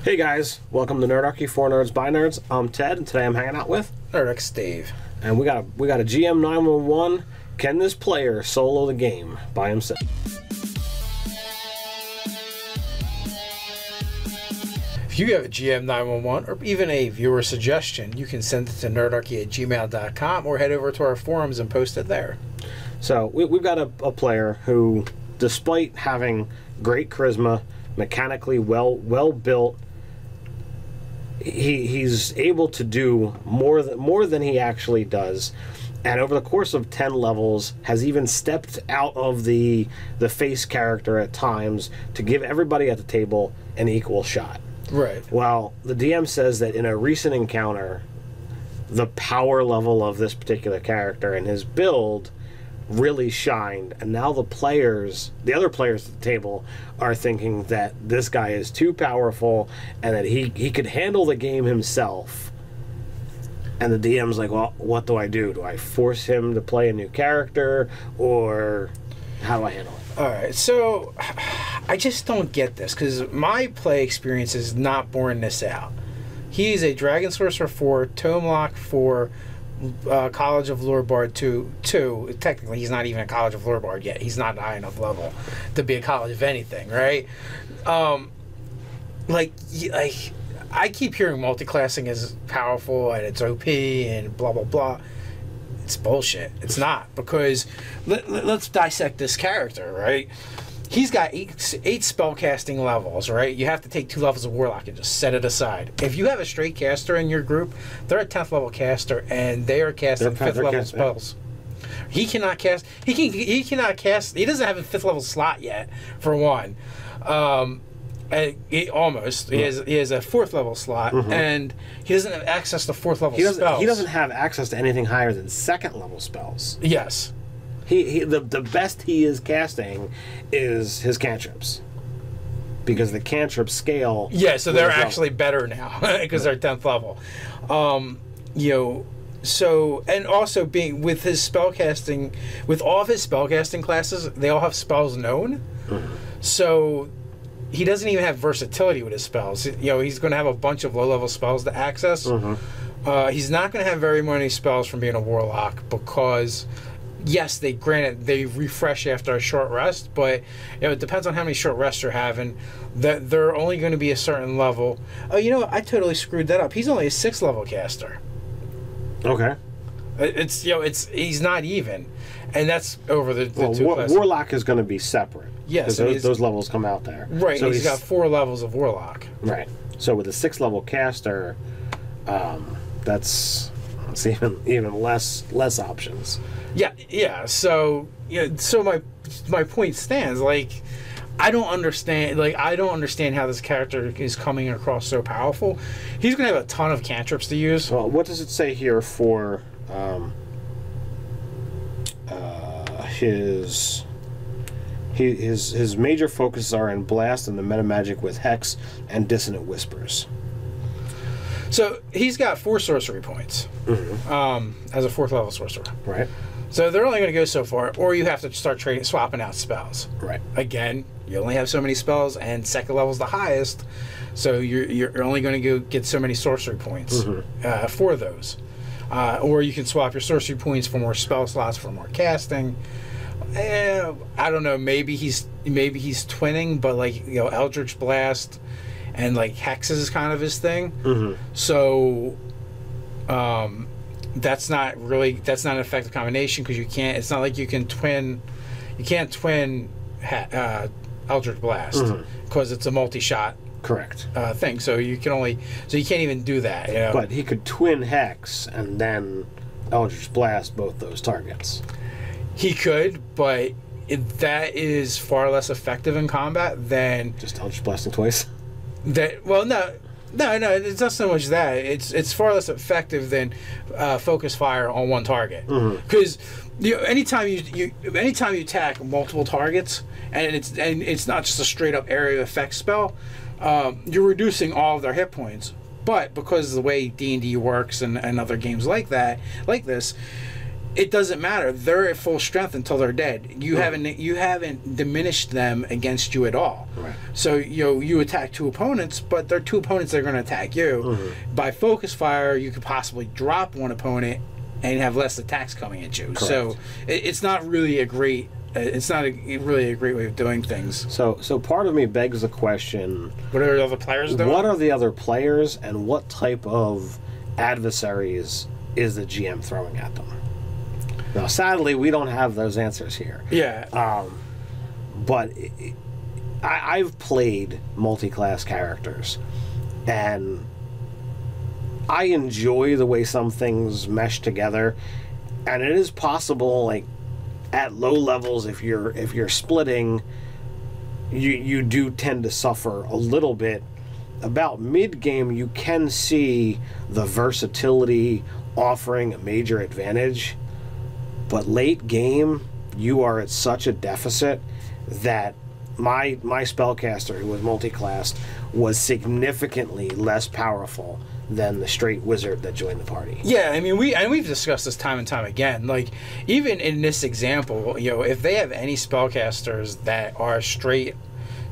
Hey guys, welcome to Nerdarchy 4 Nerds by Nerds. I'm Ted, and today I'm hanging out with Nerdarchy Dave. And we got a GM 911. Can this player solo the game by himself? If you have a GM 911 or even a viewer suggestion, you can send it to nerdarchy@gmail.com or head over to our forums and post it there. So we've got a player who, despite having great charisma, mechanically well built, he's able to do more than he actually does, and over the course of 10 levels has even stepped out of the face character at times to give everybody at the table an equal shot. Right. Well, the DM says that in a recent encounter, the power level of this particular character and his build really shined, and now the other players at the table are thinking that this guy is too powerful and that he could handle the game himself. And the DM's like, well, what do I do? Do I force him to play a new character, or how do I handle it? Alright, so I just don't get this, because my play experience is not borne this out. He's a Dragon Sorcerer 4, Tome Lock 4, College of Lore Bard 2. Technically, he's not even a College of Lore Bard yet. He's not high enough level to be a College of anything, right? I keep hearing multiclassing is powerful and it's OP and blah, blah, blah. It's bullshit. It's not, because let's dissect this character, right? He's got eight spellcasting levels, right? You have to take 2 levels of Warlock and just set it aside. If you have a straight caster in your group, they're a 10th level caster, and they are casting 5th level spells. He cannot cast. He cannot cast. He doesn't have a 5th level slot yet, for one. He has a 4th level slot, and he doesn't have access to 4th level spells. He doesn't have access to anything higher than 2nd level spells. Yes. The best he is casting is his cantrips, because the cantrip scale. Yeah, so they're actually better now because they're 10th level. So, and also being with his spellcasting, with all of his spellcasting classes, they all have spells known. So he doesn't even have versatility with his spells. He's going to have a bunch of low-level spells to access. He's not going to have very many spells from being a warlock, because yes, they refresh after a short rest, but it depends on how many short rests you're having. That they're only going to be a certain level. Oh, you know what? I totally screwed that up. He's only a 6th level caster. Okay. He's not even, and that's over the 2 classes. Warlock is going to be separate. Yes, those levels come out there. Right. So he's got 4 levels of Warlock. Right. So with a 6th level caster, that's even less options. Yeah. So my point stands. I don't understand how this character is coming across so powerful. He's gonna have a ton of cantrips to use. Well, what does it say here for his major focuses are in Blast and the Metamagic with Hex and Dissonant Whispers. So he's got 4 sorcery points as a 4th level sorcerer. Right. So they're only going to go so far, or you have to start swapping out spells. Right. Again, you only have so many spells, and 2nd level is the highest, so you're only going to get so many sorcery points for those. Or you can swap your sorcery points for more spell slots for more casting. I don't know. Maybe he's twinning, but Eldritch Blast and Hexes is kind of his thing. So that's not an effective combination, because you can't. It's not like you can twin. You can't twin Eldritch Blast because it's a multi-shot. Correct. Thing. So you can't even do that. But he could twin Hex and then Eldritch Blast both those targets. He could, but that is far less effective in combat than just Eldritch Blasting twice. No, it's not so much that. It's far less effective than focus fire on one target. Because anytime you attack multiple targets, and it's not just a straight up area effect spell, you're reducing all of their hit points. But because of the way D&D works and other games like this, it doesn't matter. They're at full strength until they're dead. You haven't diminished them against you at all. Right. So you attack 2 opponents, but they're 2 opponents that are going to attack you. By focus fire, you could possibly drop 1 opponent and have less attacks coming at you. Correct. So it's not really a great. It's not really a great way of doing things. So part of me begs the question: What are the other players doing? What are the other players, and what type of adversaries is the GM throwing at them? Now, sadly, we don't have those answers here. Yeah. But I've played multi-class characters, and I enjoy the way some things mesh together. And it is possible, like at low levels, if you're splitting, you do tend to suffer a little bit. About mid-game, you can see the versatility offering a major advantage. But late game, you are at such a deficit that my spellcaster, who was multi-classed, was significantly less powerful than the straight wizard that joined the party. Yeah, I mean, we've discussed this time and time again. Like, even in this example, if they have any spellcasters that are straight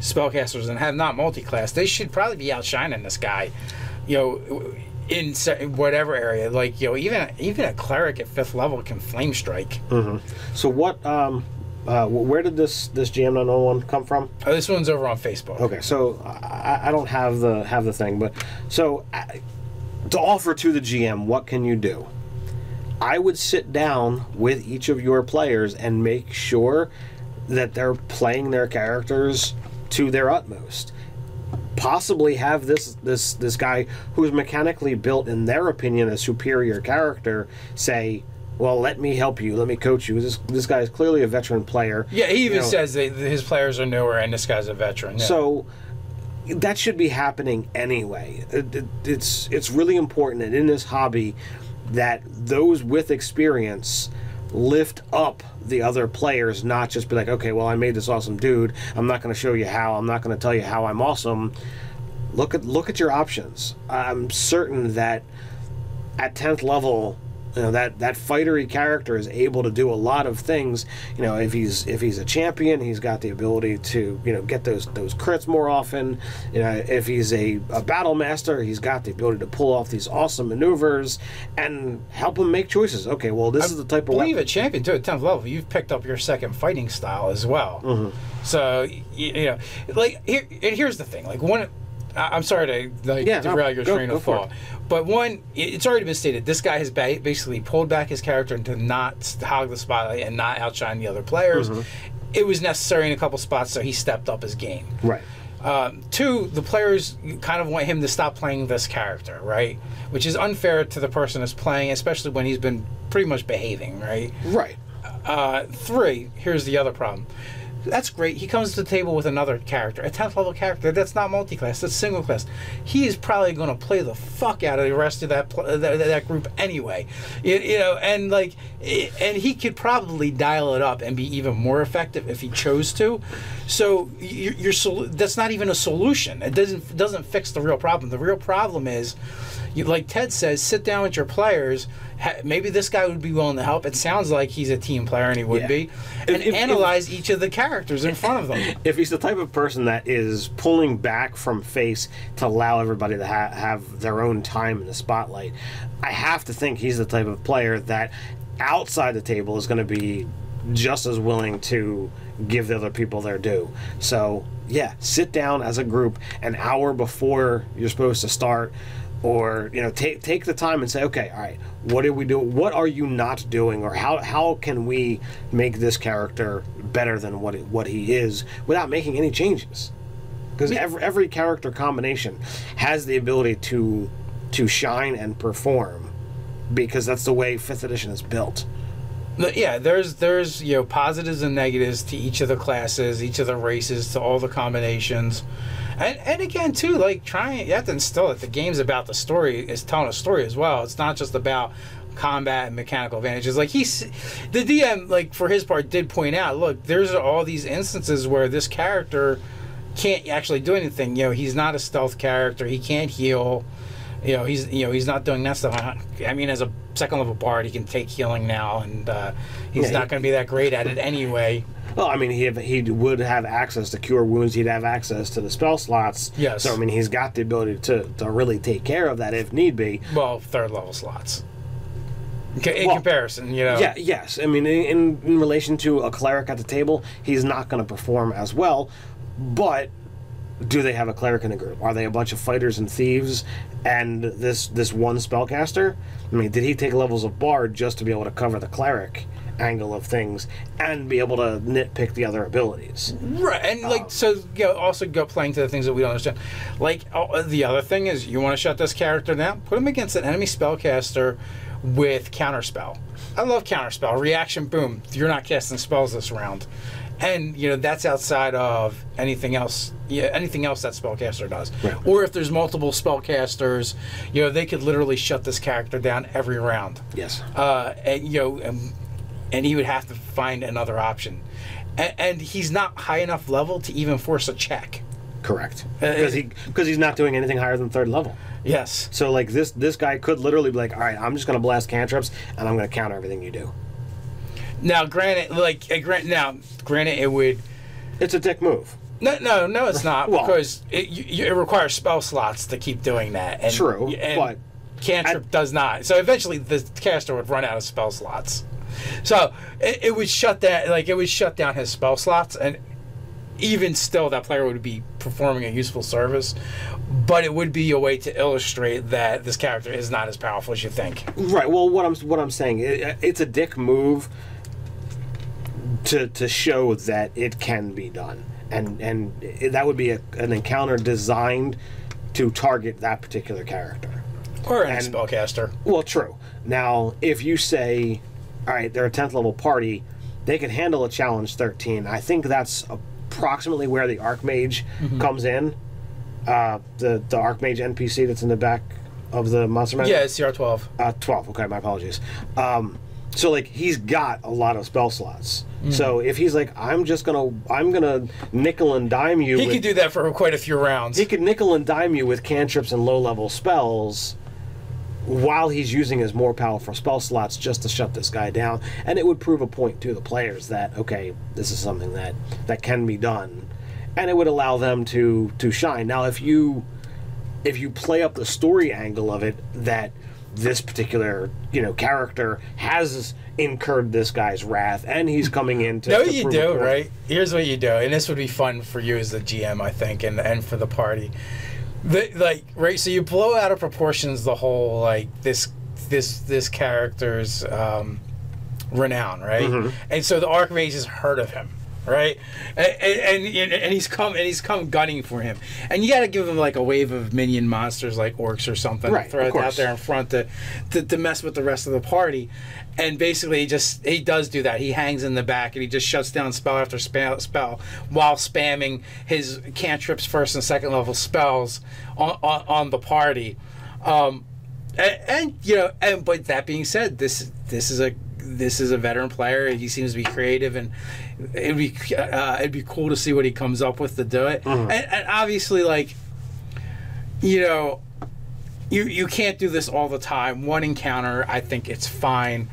spellcasters and have not multi-class, they should probably be outshining this guy. In whatever area, like even a cleric at 5th level can flame strike. So what? Where did this GM101 come from? Oh, this one's over on Facebook. Okay, so I don't have the thing, but so to offer to the GM, what can you do? I would sit down with each of your players and make sure that they're playing their characters to their utmost. Possibly have this guy who's mechanically built, in their opinion, a superior character, say, well, let me help you, let me coach you. This guy is clearly a veteran player. Yeah, he even says that his players are newer and this guy's a veteran. Yeah. So that should be happening anyway. It's really important that in this hobby that those with experience lift up the other players, not just be like, okay, well, I made this awesome dude, I'm not going to show you how, I'm not going to tell you how I'm awesome. Look at your options. I'm certain that at 10th level, that fightery character is able to do a lot of things. If he's a champion, he's got the ability to get those crits more often. If he's a battle master, he's got the ability to pull off these awesome maneuvers and help him make choices. Okay, well, this is the type of weapon. I believe a champion too at 10th level, you've picked up your second fighting style as well. So like here's the thing, like one. I'm sorry to derail your train of thought, but one, it's already been stated, this guy has basically pulled back his character to not hog the spotlight and not outshine the other players. It was necessary in a couple spots, so he stepped up his game. Right. 2, the players kind of want him to stop playing this character, right? Which is unfair to the person who's playing, especially when he's been pretty much behaving, right? Right. 3, here's the other problem. That's great. He comes to the table with another character, a 10th level character. That's not multi-class. That's single class. He is probably going to play the fuck out of the rest of that group anyway. And he could probably dial it up and be even more effective if he chose to. So that's not even a solution. It doesn't fix the real problem. The real problem is, like Ted says, sit down with your players. Maybe this guy would be willing to help. It sounds like he's a team player, and he would be. And analyze each of the characters in front of them. If he's the type of person that is pulling back from face to allow everybody to have their own time in the spotlight, I have to think he's the type of player that outside the table is going to be just as willing to give the other people their due. So, yeah, sit down as a group an hour before you're supposed to start. Or take the time and say, okay, all right, what are we doing? What are you not doing? Or how can we make this character better than what he is without making any changes? Because every character combination has the ability to shine and perform, because that's the way 5th edition is built. Yeah, there's positives and negatives to each of the classes, each of the races, to all the combinations. And again, too, like, you have to instill it. The game's about the story, is telling a story as well. It's not just about combat and mechanical advantages. Like, the DM, like, for his part, did point out, look, there's all these instances where this character can't actually do anything. He's not a stealth character. He can't heal. he's not doing that stuff. I mean, as a second level bard, he can take healing now, and he's not going to be that great at it anyway. Well, I mean, he would have access to cure wounds. He'd have access to the spell slots. Yes. So I mean, he's got the ability to really take care of that if need be. Well, third level slots. In comparison, Yeah, yes. I mean, in relation to a cleric at the table, he's not going to perform as well. But do they have a cleric in the group? Are they a bunch of fighters and thieves and this one spellcaster? I mean, did he take levels of bard just to be able to cover the cleric angle of things and be able to nitpick the other abilities? Right, and also go playing to the things that we don't understand. Like, the other thing is, you want to shut this character down? Put him against an enemy spellcaster with counterspell. I love counterspell. Reaction, boom. You're not casting spells this round. And, that's outside of anything else. Yeah, anything else that spellcaster does. Right. Or if there's multiple spellcasters, they could literally shut this character down every round. Yes. And he would have to find another option. And he's not high enough level to even force a check. Correct. Because he's not doing anything higher than third level. Yes. So, like, this guy could literally be like, all right, I'm just going to blast cantrips, and I'm going to counter everything you do. Now, granted, it would... It's a dick move. No, it's not, because it requires spell slots to keep doing that. And, true, but... Cantrip does not. So, eventually, the caster would run out of spell slots. So, it would shut that... Like, it would shut down his spell slots, and even still, that player would be performing a useful service, but it would be a way to illustrate that this character is not as powerful as you think. Right. Well, what I'm saying, it's a dick move to show that it can be done, and that would be an encounter designed to target that particular character or any spellcaster. Well, true. Now, if you say, all right, they're a 10th level party, they can handle a challenge 13. I think that's approximately where the Archmage comes in. The Archmage NPC that's in the back of the monster manual. Yeah, it's CR12. 12. Okay, my apologies. So like he's got a lot of spell slots. So if he's like, I'm gonna nickel and dime you. He could do that for quite a few rounds. He could nickel and dime you with cantrips and low level spells, while he's using his more powerful spell slots just to shut this guy down, and it would prove a point to the players that, okay, this is something that can be done, and it would allow them to shine. Now, if you play up the story angle of it, that this particular character has incurred this guy's wrath, and he's coming in to... No, you do, right? Here's what you do, and this would be fun for you as the GM, I think, and for the party. Right, so you blow out of proportions the whole this character's renown, right? And so the Archmage has heard of him, right? And he's come gunning for him, and you got to give him like a wave of minion monsters like orcs or something, right? Throw it out there in front to mess with the rest of the party. And basically, he does do that. He hangs in the back, and he just shuts down spell after spell while spamming his cantrips, first and second level spells on the party. But that being said, this is a veteran player. He seems to be creative, and it'd be cool to see what he comes up with to do it. And obviously, you can't do this all the time. One encounter, I think it's fine.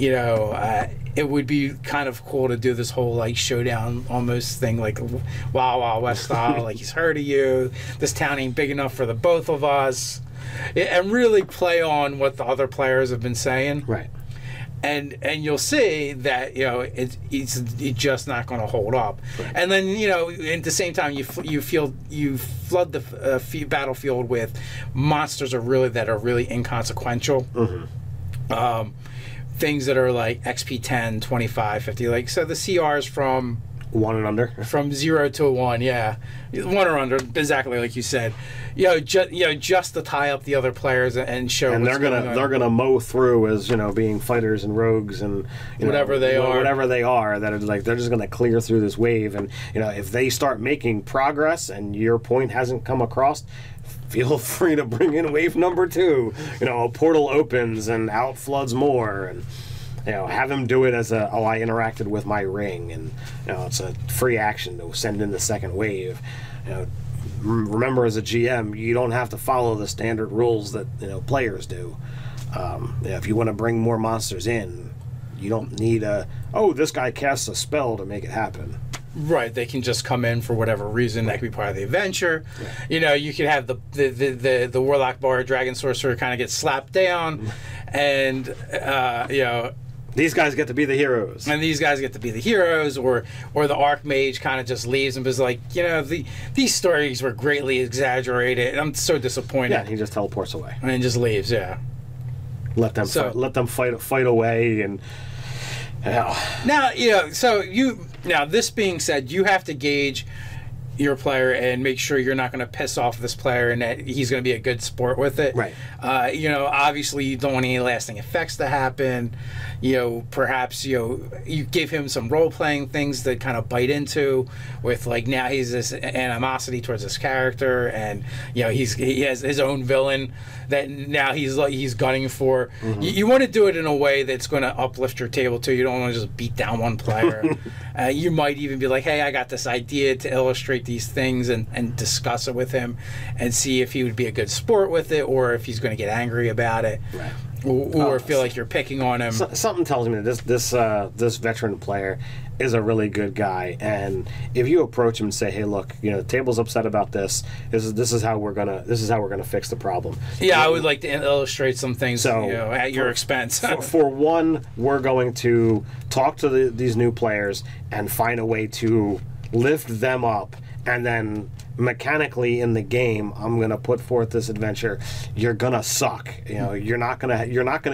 It would be kind of cool to do this whole showdown almost thing, like Wild Wild West style. Like, he's heard of you. This town ain't big enough for the both of us, and really play on what the other players have been saying. Right. And you'll see that it's just not going to hold up. Right. And then at the same time you flood the battlefield with monsters that are really inconsequential. Things that are like XP 10, 25, 50. So the CRs from 1 and under, from 0 to 1, yeah, 1 or under, exactly like you said. Just to tie up the other players and show. And they're gonna mow through as being fighters and rogues and whatever they are. That are they're just gonna clear through this wave. And if they start making progress and your point hasn't come across, feel free to bring in wave number 2. A portal opens and out floods more, and have him do it as I interacted with my ring, and it's a free action to send in the second wave. remember, as a GM, you don't have to follow the standard rules that players do. If you want to bring more monsters in, you don't need this guy casts a spell to make it happen. Right, they can just come in for whatever reason. That could be part of the adventure. Yeah. You could have the Warlock Bard Dragon Sorcerer kind of get slapped down, and these guys get to be the heroes. And these guys get to be the heroes, or the Archmage kind of just leaves and is like, these stories were greatly exaggerated. I'm so disappointed. Yeah, he just teleports away and then just leaves. Yeah, let them fight away and. Now, now this being said, you have to gauge your player and make sure you're not going to piss off this player and that he's going to be a good sport with it. Right. Obviously you don't want any lasting effects to happen. Perhaps you give him some role-playing things that kind of bite into with, like, now he's this animosity towards this character, and he has his own villain that now he's gunning for. Mm-hmm. You want to do it in a way that's going to uplift your table too. You don't want to just beat down one player. You might even be like, hey, I got this idea to illustrate these things, and discuss it with him and see if he would be a good sport with it, or if he's going to get angry about it. Right. Or feel like you're picking on him. Something tells me that this veteran player is a really good guy, and if you approach him and say, "Hey, look, the table's upset about this. This is how we're gonna fix the problem." Yeah, I would like to illustrate some things, at your expense. for one, we're going to talk to these new players and find a way to lift them up, and then mechanically in the game, I'm gonna put forth this adventure. You're gonna suck. You're not gonna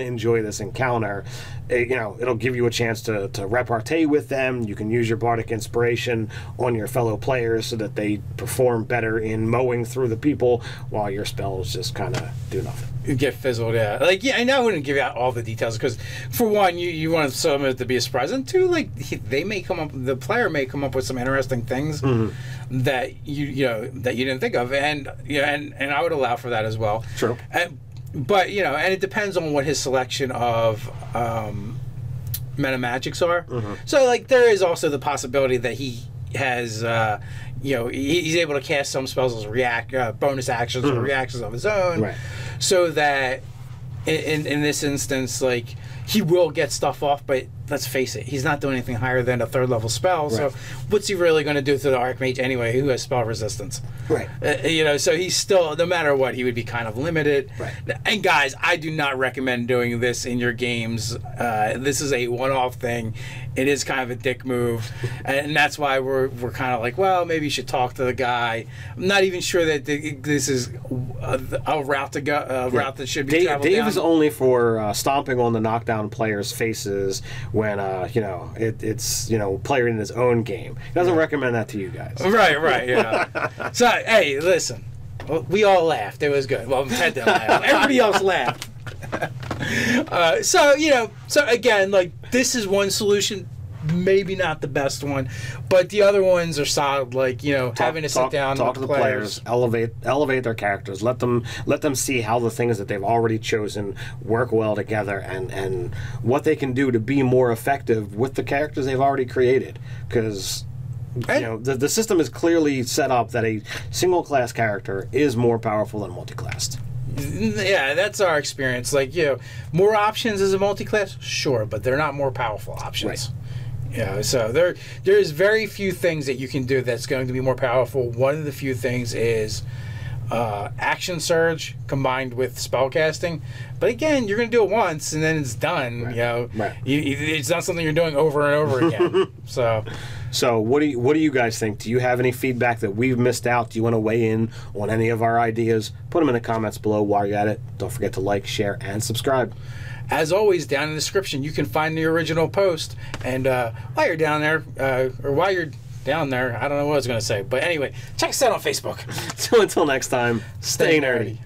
enjoy this encounter. It'll give you a chance to repartee with them. You can use your bardic inspiration on your fellow players so that they perform better in mowing through the people, while your spells just kind of do nothing. You get fizzled, yeah. And I wouldn't give out all the details because, for one, you want some of it to be a surprise, and two, the player may come up with some interesting things that that you didn't think of, and I would allow for that as well. True. But and it depends on what his selection of metamagics are. Mm-hmm. So there is also the possibility that he has he's able to cast some spells as bonus actions or reactions of his own, right. So that in this instance, he will get stuff off, but let's face it, he's not doing anything higher than a 3rd level spell. Right. So what's he really going to do to the Archmage anyway, who has spell resistance? Right. So he's still, no matter what, he would be kind of limited. Right. And guys, I do not recommend doing this in your games. This is a one-off thing. It is kind of a dick move, and that's why we're kind of like, well, maybe you should talk to the guy. I'm not even sure that this is a route to go, route that should be traveled down. Dave is only for stomping on the knockdown players' faces when it's player in his own game. He doesn't recommend that to you guys. Right, yeah. So hey, listen, we all laughed. It was good. Well, Ted didn't laugh. Everybody else laughed. So again, this is one solution, maybe not the best one, but the other ones are solid. Having to sit down, talk to the players, elevate their characters, let them see how the things that they've already chosen work well together, and what they can do to be more effective with the characters they've already created. Because the system is clearly set up that a single class character is more powerful than multi-classed. Yeah, that's our experience. More options as a multi-class, sure, but they're not more powerful options. Right. So there's very few things that you can do that's going to be more powerful. One of the few things is action surge combined with spellcasting. But again, you're going to do it once and then it's done. Right. Right. It's not something you're doing over and over again. So what do you guys think? Do you have any feedback that we've missed out? Do you want to weigh in on any of our ideas? Put them in the comments below. While you're at it, don't forget to like, share, and subscribe. As always, down in the description, you can find the original post. And while you're down there, I don't know what I was going to say. But anyway, check us out on Facebook. So until next time, stay nerdy.